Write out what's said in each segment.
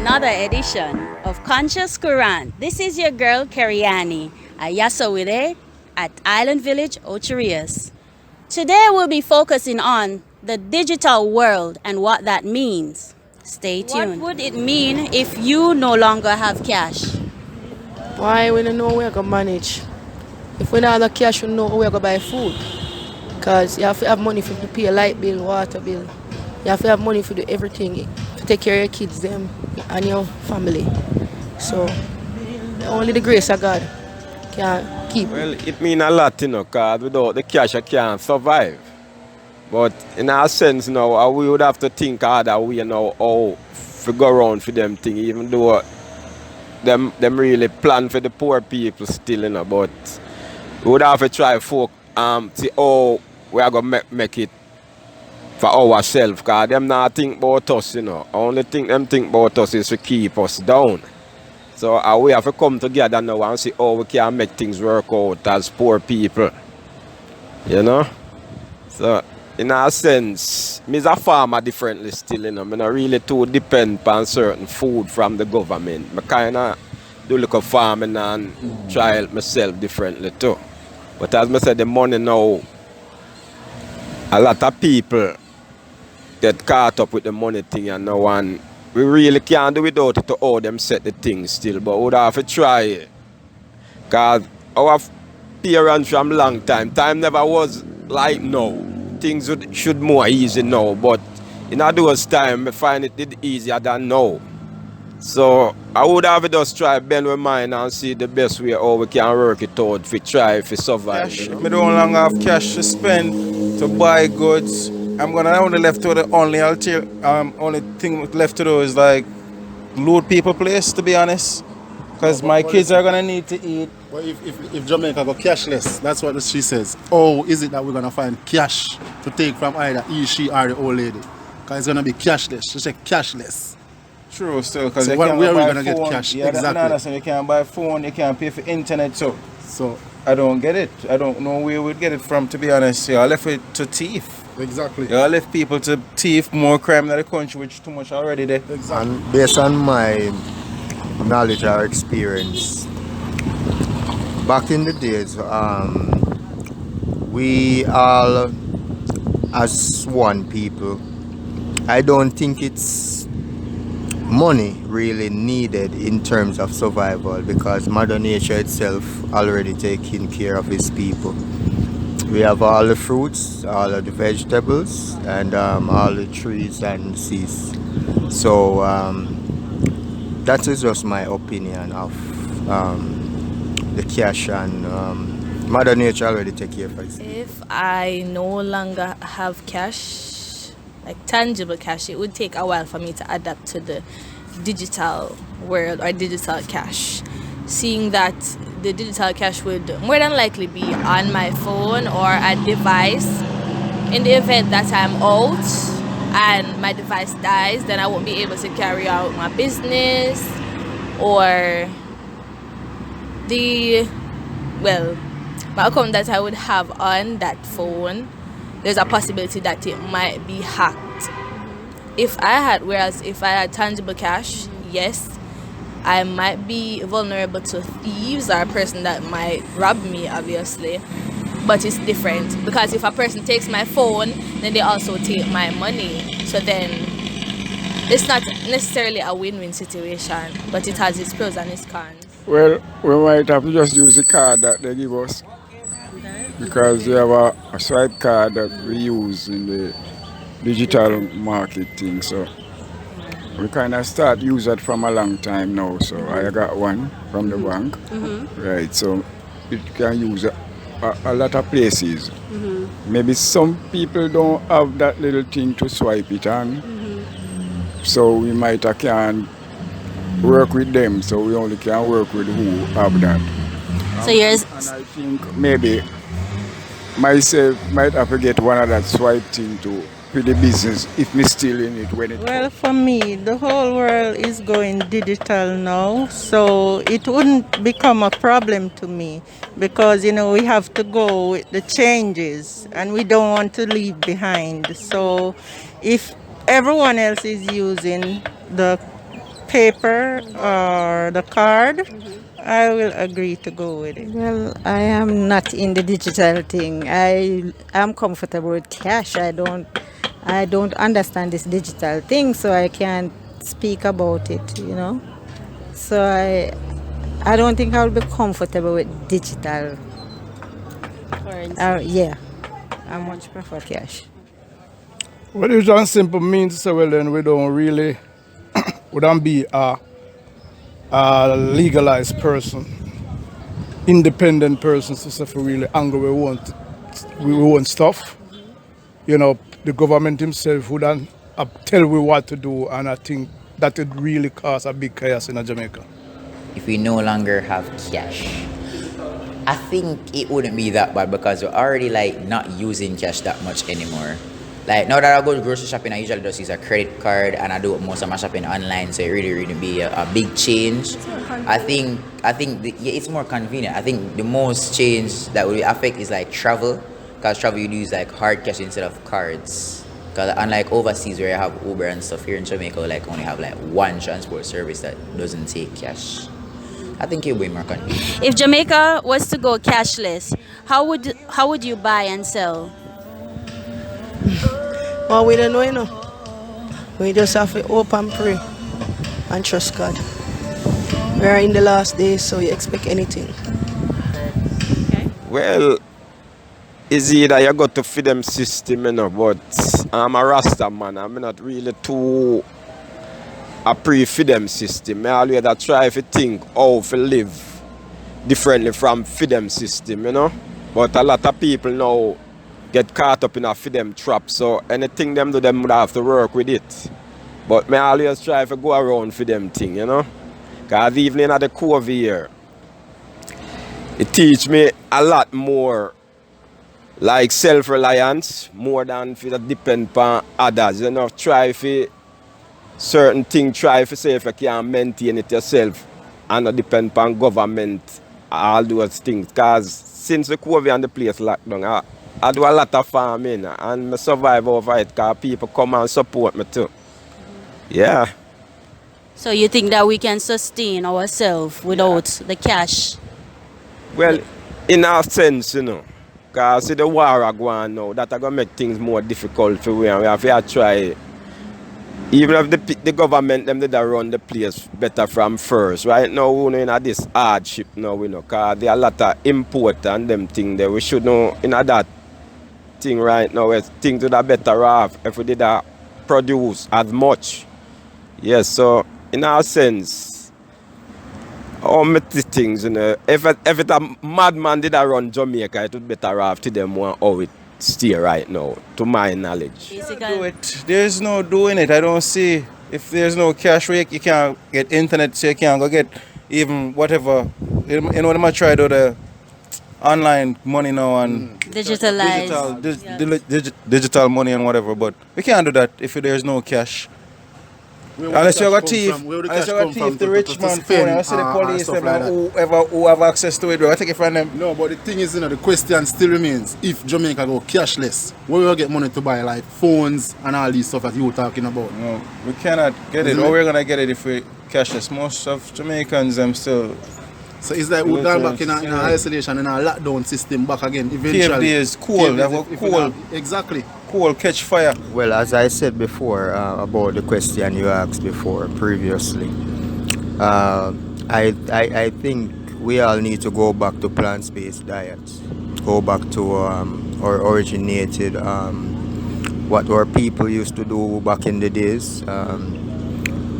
another edition of Conscious Courant. This is your girl Keriani, Ayasawide at Island Village, Ocherias. Today we'll be focusing on the digital world and what that means. Stay tuned. What would it mean if you no longer have cash? Why we don't know where to manage? If we don't have cash, we don't know where to buy food. Because you have to have money for to pay a light bill, water bill. You have to have money for do everything, to take care of your kids them and your family. So only the grace of God can keep. Well, it means a lot, because without the cash I can't survive. But in a sense now, we would have to think harder way now how to go around for them things, even though them really plan for the poor people still, but we would have to try to see how we are going to make it for ourselves, because them not think about us, Only thing them think about us is to keep us down. So we have to come together now and see how we can make things work out as poor people. So in a sense, me as a farmer differently still, I not really too depend on certain food from the government. I kind of do look at farming and try help myself differently too. But as I said, the money now, a lot of people get caught up with the money thing and now, and we really can't do without it to how them set the things still, but we would have to try it. Because our parents from long time never was like now. Things should more easy now, but in those time I find it did easier than now. So I would have to just try bend my mind and see the best way how we can work it out if we try to survive. Cash. I don't longer have cash to spend to buy goods. I'm gonna only left to the only thing left to do is like loot people place, to be honest. Because my kids are gonna need to eat. But if Jamaica go cashless, that's what she says. Oh, is it that we're gonna find cash to take from either he, she, or the old lady? Because it's gonna be cashless. She said cashless. True, still. Because so where are we gonna get cash? Yeah, exactly. You can't buy phone, you can't pay for internet, so I don't get it. I don't know where we'd get it from, to be honest. I left it to thief. Exactly. I left people to thief more crime in the country, which too much already there. Exactly. And based on my knowledge or experience, back in the days, we all as one people, I don't think it's money really needed in terms of survival, because Mother Nature itself already taking care of its people. We have all the fruits, all of the vegetables, and all the trees and seas. So that is just my opinion of the cash, and Mother Nature already take care of it. If I no longer have cash, like tangible cash, it would take a while for me to adapt to the digital world or digital cash. Seeing that the digital cash would more than likely be on my phone or a device. In the event that I'm out and my device dies, then I won't be able to carry out my business or my account that I would have on that phone. There's a possibility that it might be hacked. If I had tangible cash, yes, I might be vulnerable to thieves or a person that might rob me, obviously. But it's different, because if a person takes my phone, then they also take my money. So then it's not necessarily a win-win situation, but it has its pros and its cons. Well, we might have to just use the card that they give us, because we have a swipe card that we use in the digital marketing. So we kind of start use that from a long time now. So I got one from the bank, right? So it can use a lot of places. Maybe some people don't have that little thing to swipe it on, so we might can't work with them. So we only can work with who have that. So yours. And I think maybe myself might have to get one of that swipe thing to for the business if me still in it when it Well, for me, the whole world is going digital now, so it wouldn't become a problem to me, because we have to go with the changes and we don't want to leave behind. So if everyone else is using the paper or the card, I will agree to go with it. Well, I am not in the digital thing. I am comfortable with cash. I don't understand this digital thing, so I can't speak about it. So I don't think I will be comfortable with digital. Currency. Yeah, I much prefer cash. Well, it's just simple means to say, well, then we don't really, we don't be a legalized person, independent person, to say for really angry we want stuff. The government himself wouldn't tell we what to do, and I think that would really cause a big chaos in Jamaica. If we no longer have cash, I think it wouldn't be that bad because we're already not using cash that much anymore. Now that I go to grocery shopping, I usually just use a credit card and I do most of my shopping online, so it really be a big change. I think it's more convenient. I think the most change that will affect is travel, because travel you use hard cash instead of cards. Because unlike overseas where you have Uber and stuff, here in Jamaica only have one transport service that doesn't take cash. I think it will be more convenient. If Jamaica was to go cashless, how would you buy and sell? Well, we don't know, We just have to hope and pray and trust God. We are in the last days, so you expect anything. Well, it's either you got to feed them system, but I'm a Rasta man. I'm not really too a pre-feed them system. I always try to think how to live differently from feed them system, But a lot of people now get caught up in a feed them trap, so anything them do, them would have to work with it. But I always try to go around for them thing, Because even in the COVID year, it teach me a lot more self-reliance, more than for depend on others. Try for certain things, try for say if you can maintain it yourself and not depend on government, all those things. Because since the COVID and the place locked down, I do a lot of farming and I survive over it because people come and support me too. Yeah. So you think that we can sustain ourselves without the cash? Well, in a sense, because the war are going now, that are going to make things more difficult for we, and we have to try. Even if the government them did run the place better from first. Right now, we in this hardship now, because there are a lot of import and them things there. We should know in that thing right now, things would have better off if we did produce as much. Yes, so in our sense, all many things, if it a madman did run Jamaica, it would be better off to them how it stay right now, to my knowledge. Do it. There's no doing it. I don't see. If there's no cash rate, you can't get internet, so you can't go get even whatever. They might try to do the online money now and digital money and whatever, but we can't do that if there's no cash. Unless you have a thief, the rich man phone, I see the police, who have access to it, bro. I take it from them. No, but the thing is, the question still remains, if Jamaica go cashless, where will we get money to buy phones and all these stuff that you were talking about? No, we cannot get it. Or we're going to get it if we cashless. Most of Jamaicans, them still... So it's like we're going back in an isolation, in a lockdown system back again eventually. PFD is cool. Exactly. Cool, catch fire. Well, as I said before about the question you asked before previously, I think we all need to go back to plant-based diets. Go back to our originated, what our people used to do back in the days.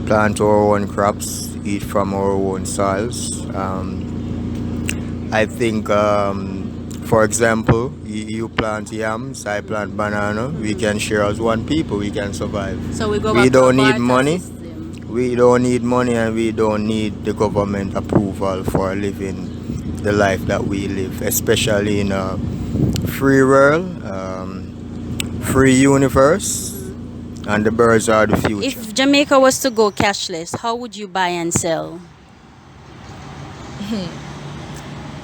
Plant our own crops, eat from our own soils. I think, for example, you plant yams, I plant banana. We can share as one people. We can survive. So we don't need money. We don't need money, and we don't need the government approval for living the life that we live, especially in a free world, free universe. And the birds are the future. If Jamaica was to go cashless, how would you buy and sell?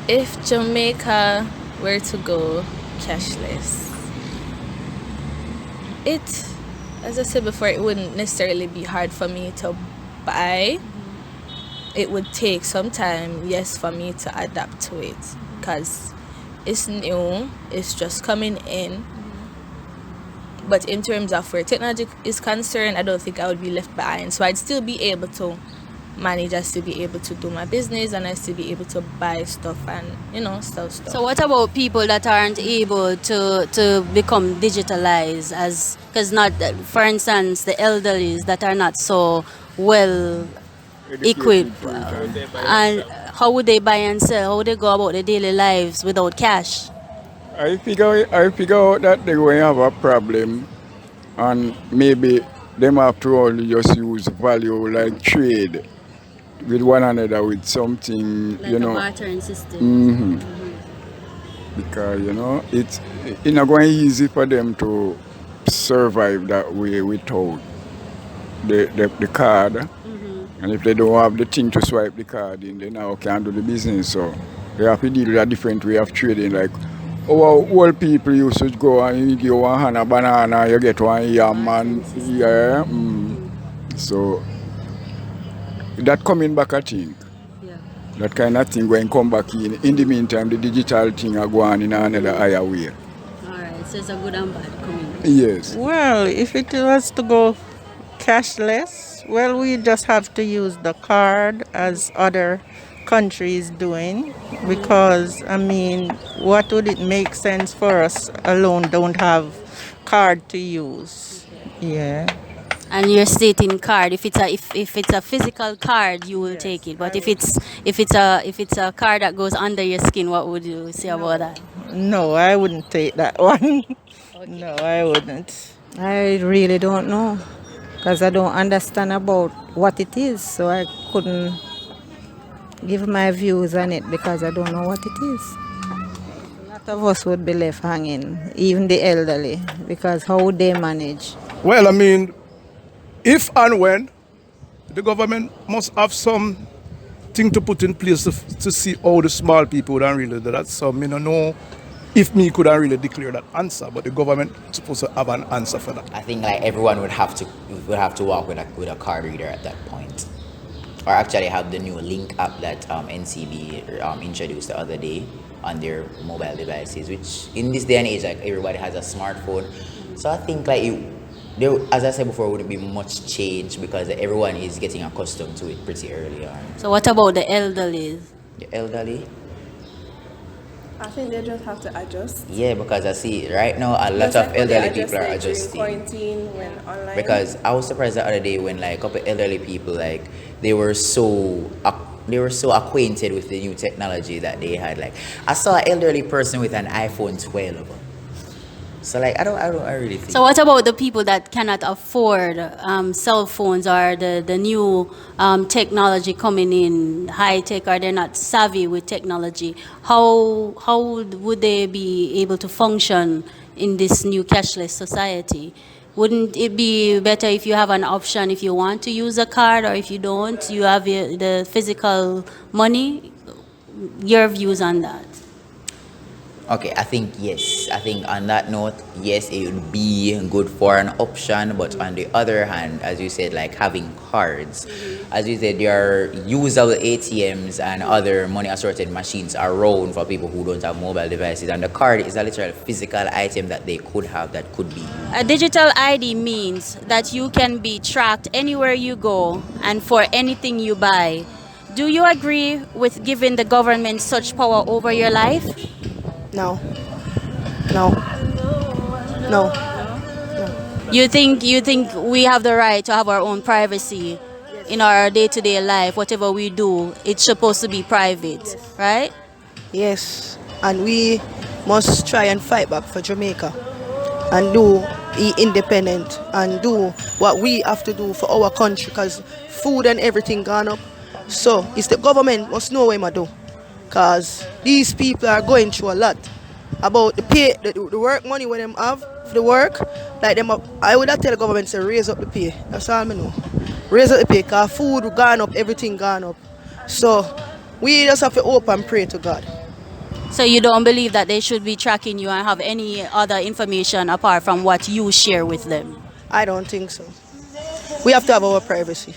If Jamaica were to go cashless, as I said before, it wouldn't necessarily be hard for me to buy, it would take some time, yes, for me to adapt to it, because it's new, it's just coming in. But in terms of where technology is concerned, I don't think I would be left behind. So I'd still be able to manage, I'd still be able to do my business, and I'd still be able to buy stuff and, sell stuff. So what about people that aren't able to become digitalized, because not, for instance, the elderly that are not so well equipped, and how would they buy and sell? How would they go about their daily lives without cash? I figure out that they're going to have a problem, and maybe them have to only just use value like trade with one another with something, like a bartering system. Because it's not going easy for them to survive that way without the card. And if they don't have the thing to swipe the card in, they now can't do the business. So they have to deal with a different way of trading. Like our old people used to go and you give one hand a banana, you get one yam, and so that coming back, I think. Yeah. That kind of thing going come back in. In the meantime, the digital thing are going in another higher way. Alright, so it's a good and bad coming. Yes. Well, if it was to go cashless, well, we just have to use the card as other countries doing, because what would it make sense for us alone don't have card to use? Yeah. And you're stating card. If it's a physical card, you will take it. But if it's a card that goes under your skin, what would you say about that? No, I wouldn't take that one. No, I wouldn't. I really don't know, because I don't understand about what it is, so I couldn't give my views on it because I don't know what it is. A lot of us would be left hanging, even the elderly, because how would they manage? Well, if and when the government must have something to put in place to see how the small people would really do that. So I don't know if me couldn't really declare that answer, but the government is supposed to have an answer for that. I think like everyone would have to walk with a card reader at that point, or actually have the new Link app that NCB introduced the other day on their mobile devices. Which in this day and age, like everybody has a smartphone, so I think like there, as I said before, wouldn't be much change because everyone is getting accustomed to it pretty early on. So what about the elderly? The elderly? I think they just have to adjust. Yeah, because I see right now a lot of elderly people are adjusting. Quarantine when online. Because I was surprised the other day when like a couple elderly people like they were so acquainted with the new technology that they had. Like I saw an elderly person with an iPhone 12. So like I really think. So what about the people that cannot afford cell phones or the new technology coming in, high tech, or they're not savvy with technology? How would they be able to function in this new cashless society? Wouldn't it be better if you have an option if you want to use a card, or if you don't, you have the physical money? Your views on that? Okay, I think yes. I think on that note, yes, it would be good for an option. But on the other hand, as you said, like having cards, as you said, there are usable ATMs and other money assorted machines around for people who don't have mobile devices. And the card is a literal physical item that they could have that could be used. A digital ID means that you can be tracked anywhere you go and for anything you buy. Do you agree with giving the government such power over your life? No. You think we have the right to have our own privacy in our day-to-day life? Whatever we do, it's supposed to be private, right? Yes, and we must try and fight back for Jamaica and be independent and do what we have to do for our country, because food and everything gone up. So it's the government must know what to do, because these people are going through a lot about the work money when them have for the work. Like them, I would have tell the government to raise up the pay. That's all I know. Raise up the pay, because food gone up, everything gone up. So we just have to hope and pray to God. So you don't believe that they should be tracking you and have any other information apart from what you share with them? I don't think so. We have to have our privacy.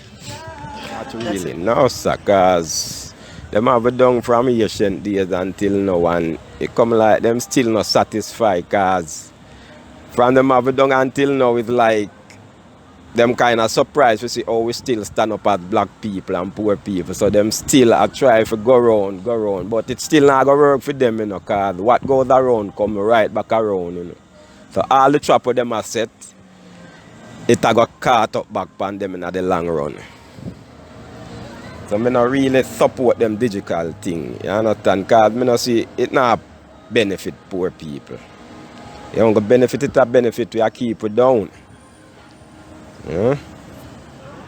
Not really, no, sir, because them have it done from ancient days until now, and it come like them still not satisfied, because from them have it done until now, it's like them kind of surprised to see how we still stand up as black people and poor people. So them still a try to go around, but it still not going to work for them, you know, because what goes around come right back around, you know. So all the trap of them are set, it a got caught up back on them in the long run. So I don't really support them digital thing, you understand? Because I don't see it not benefit poor people. You don't benefit it, a benefit we keep it down. Yeah.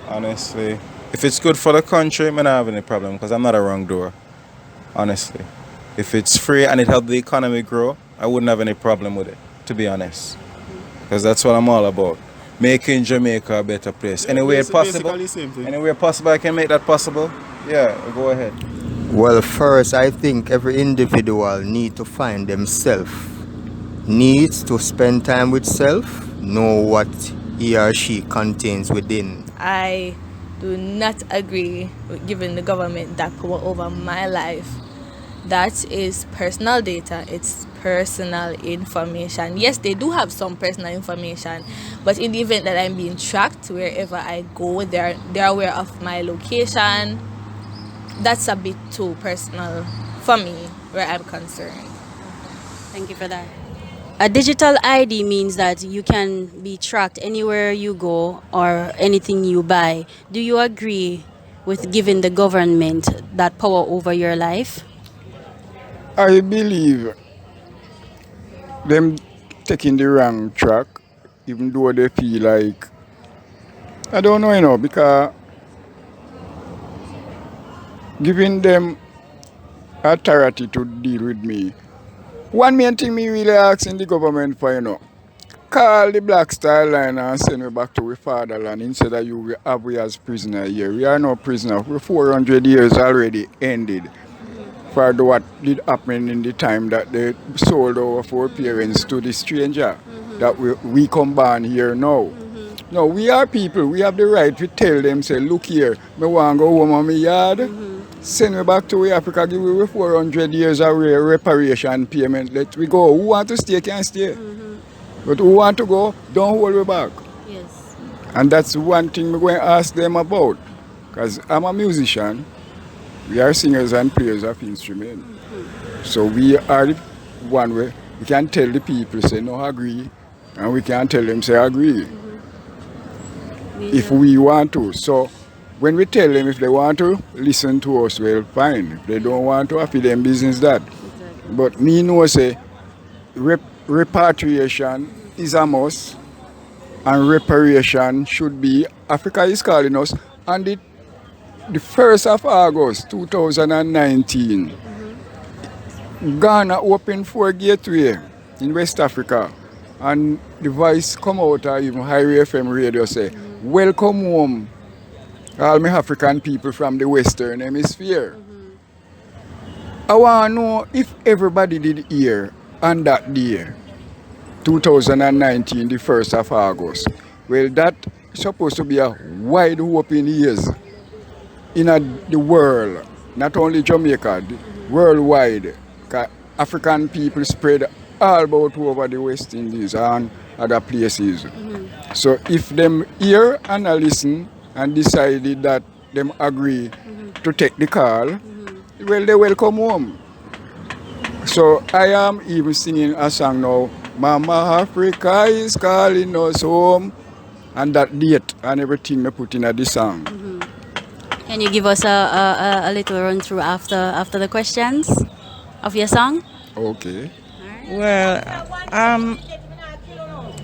Honestly, if it's good for the country, I don't have any problem because I'm not a wrongdoer. Honestly, if it's free and it helps the economy grow, I wouldn't have any problem with it, to be honest. Because that's what I'm all about. Making Jamaica a better place. Any way possible, I can make that possible. Yeah, go ahead. Well, first, I think every individual needs to find themselves, needs to spend time with self, know what he or she contains within. I do not agree with giving the government that power over my life. That is personal data. It's personal information. Yes, they do have some personal information, but in the event that I'm being tracked wherever I go, they're aware of my location. That's a bit too personal for me, where I'm concerned. Thank you for that. A digital ID means that you can be tracked anywhere you go or anything you buy. Do you agree with giving the government that power over your life? I believe them taking the wrong track, even though they feel like, I don't know, you know, because giving them authority to deal with me. One main thing me really asking the government for, you know, call the Black Star Line and send me back to our fatherland instead of you have we as prisoner here. We are no prisoner. We're 400 years already ended for what did happen in the time that they sold our foreparents to the stranger, that we come born here now. No, we are people. We have the right to tell them, say, look here, I want to go home on my yard. Send me back to Africa, give me 400 years of reparation payment. Let we go. Who want to stay can stay. But who want to go, don't hold me back. Yes. And that's one thing I'm going to ask them about. Because I'm a musician. We are singers and players of instruments. So we are the one way we can tell the people, say, no, agree. And we can tell them, say, agree. If we want to. So when we tell them if they want to listen to us, well, fine. If they don't want to, happy them business that. Exactly. But me know say repatriation is a must, and reparation should be. Africa is calling us, and the 1st of August 2019, Ghana opened 4 gateway in West Africa, and the voice come out of even Highway FM radio say, welcome home, all my African people from the Western Hemisphere. I want to know if everybody did hear on that day, 2019, the 1st of August. Well, that is supposed to be a wide open years in the world, not only Jamaica, worldwide. African people spread all about over the West Indies and other places. So if them hear and listen and decided that them agree to take the call, well, they will come home. So I am even singing a song now, Mama Africa is calling us home, and that date and everything I put in the song. Can you give us a little run through after the questions of your song? Okay. Well,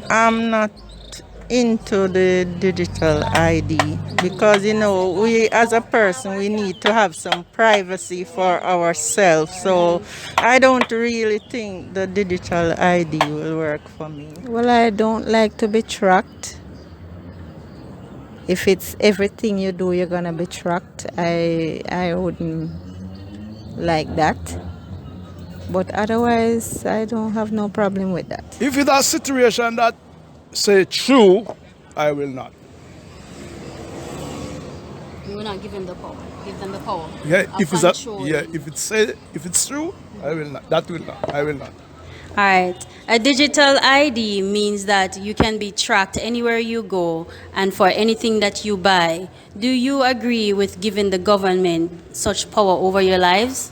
I'm not into the digital ID because, you know, we as a person, we need to have some privacy for ourselves. So I don't really think the digital ID will work for me. Well, I don't like to be tracked. If it's everything you do, you're gonna be tracked. I wouldn't like that. But otherwise, I don't have no problem with that. If it's a situation that say true, I will not. will not give him the power. Give them the power. Yeah, of if control. if it's true, I will not. That will not. I will not. All right. A digital ID means that you can be tracked anywhere you go and for anything that you buy. Do you agree with giving the government such power over your lives?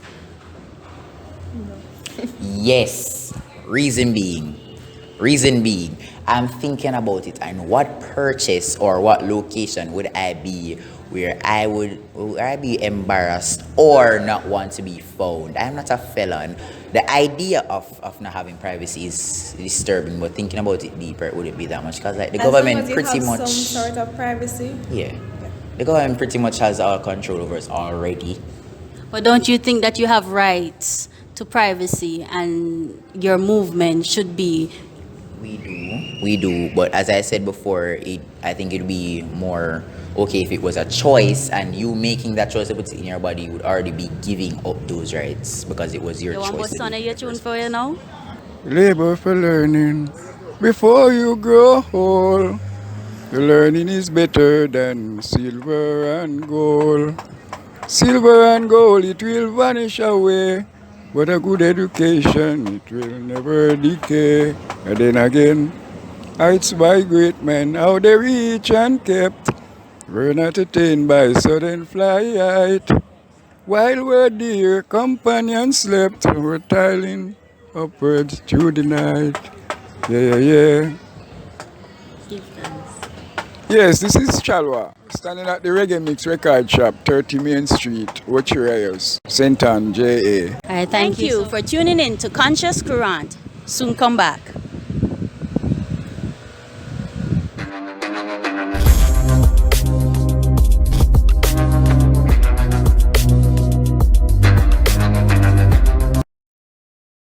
Yes. Reason being, I'm thinking about it and what purchase or what location would I be where I be embarrassed or not want to be found. I'm not a felon. The idea of not having privacy is disturbing, but thinking about it deeper, it wouldn't be that much because like the government pretty much some sort of privacy. Yeah. The government pretty much has all control over us already. But don't you think that you have rights to privacy and your movement should be? We do, but as I said before, I think it'd be more okay if it was a choice and you making that choice to put it in your body would already be giving up those rights because it was your You want choice. to your tune for you now? Labor for learning before you grow old. The learning is better than silver and gold. Silver and gold, it will vanish away. But a good education, it will never decay. And then again, heights by great men, how they reach and kept, were not attained by sudden fly height. While we're dear companions slept, we're tiling upwards through the night. Yeah. Yes, this is Chalwa, standing at the Reggae Mix record shop, 30 Main Street, Ocherias, St. Ann, JA. All right, thank you for tuning in to Conscious Courant. Soon come back.